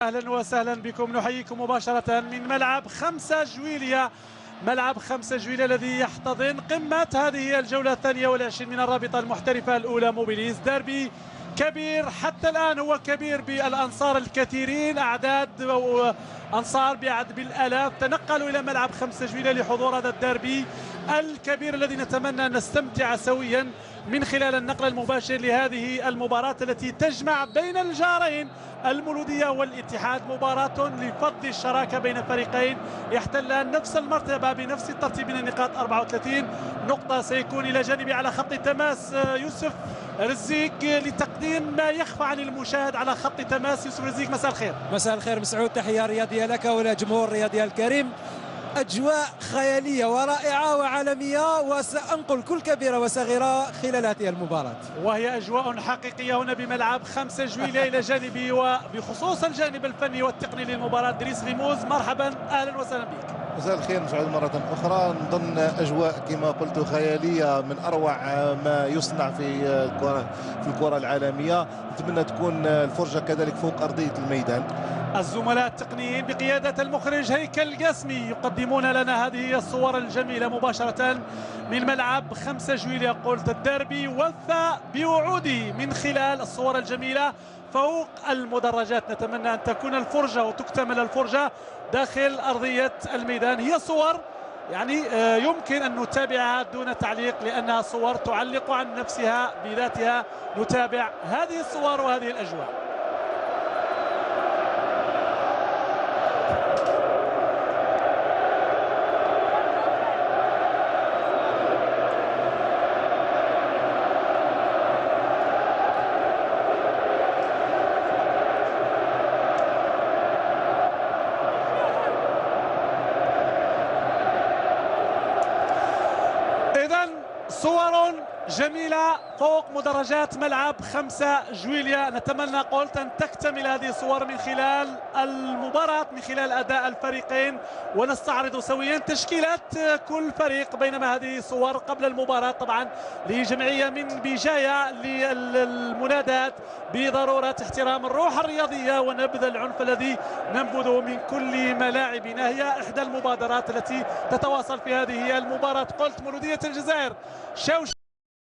أهلا وسهلا بكم، نحييكم مباشرة من ملعب 5 جويلية. ملعب 5 جويلية الذي يحتضن قمة هذه الجولة 22 من الرابطة المحترفة الأولى موبيليز. ديربي كبير حتى الآن، هو كبير بالأنصار الكثيرين، أعداد أنصار بالآلاف تنقلوا إلى ملعب 5 جويلية لحضور هذا الديربي الكبير الذي نتمنى أن نستمتع سويا من خلال النقل المباشر لهذه المباراة التي تجمع بين الجارين المولودية والاتحاد. مباراة لفض الشراكة بين فريقين يحتلان نفس المرتبة بنفس الترتيب من النقاط 34 نقطة. سيكون إلى جانبي على خط التماس يوسف رزيق لتقديم ما يخفى عن المشاهد على خط التماس. يوسف رزيق، مساء الخير. مساء الخير مسعود، تحية رياضية لك ولجمهور الرياضي الكريم. أجواء خيالية ورائعة وعالمية، وسأنقل كل كبيرة وصغيرة خلال هذه المباراة، وهي أجواء حقيقية هنا بملعب 5 جويلية إلى جانبي وبخصوص الجانب الفني والتقني للمباراة دريس غيموز. مرحبا، أهلا وسهلا بك. مساء الخير مسعود مرة أخرى. نظن أجواء كما قلت خيالية، من أروع ما يصنع في الكرة العالمية. نتمنى تكون الفرجة كذلك فوق أرضية الميدان. الزملاء التقنيين بقيادة المخرج هيكل قاسمي يقدمون لنا هذه الصور الجميلة مباشرة من ملعب 5 جويلية. قلت الديربي وفى بوعوده من خلال الصور الجميلة فوق المدرجات. نتمنى أن تكون الفرجة وتكتمل الفرجة داخل أرضية الميدان. هي صور يعني يمكن أن نتابعها دون تعليق لأنها صور تعلق عن نفسها بذاتها. نتابع هذه الصور وهذه الأجواء. صور جميلة فوق مدرجات ملعب 5 جويلية. نتمنى قلت أن تكتمل هذه الصور من خلال المباراة، من خلال أداء الفريقين، ونستعرض سويا تشكيلات كل فريق. بينما هذه صور قبل المباراة طبعا لجمعية من بجاية للمنادات بضرورة احترام الروح الرياضية ونبذ العنف الذي ننبذه من كل ملاعبنا. هي إحدى المبادرات التي تتواصل في هذه المباراة. قلت مولودية الجزائر شوش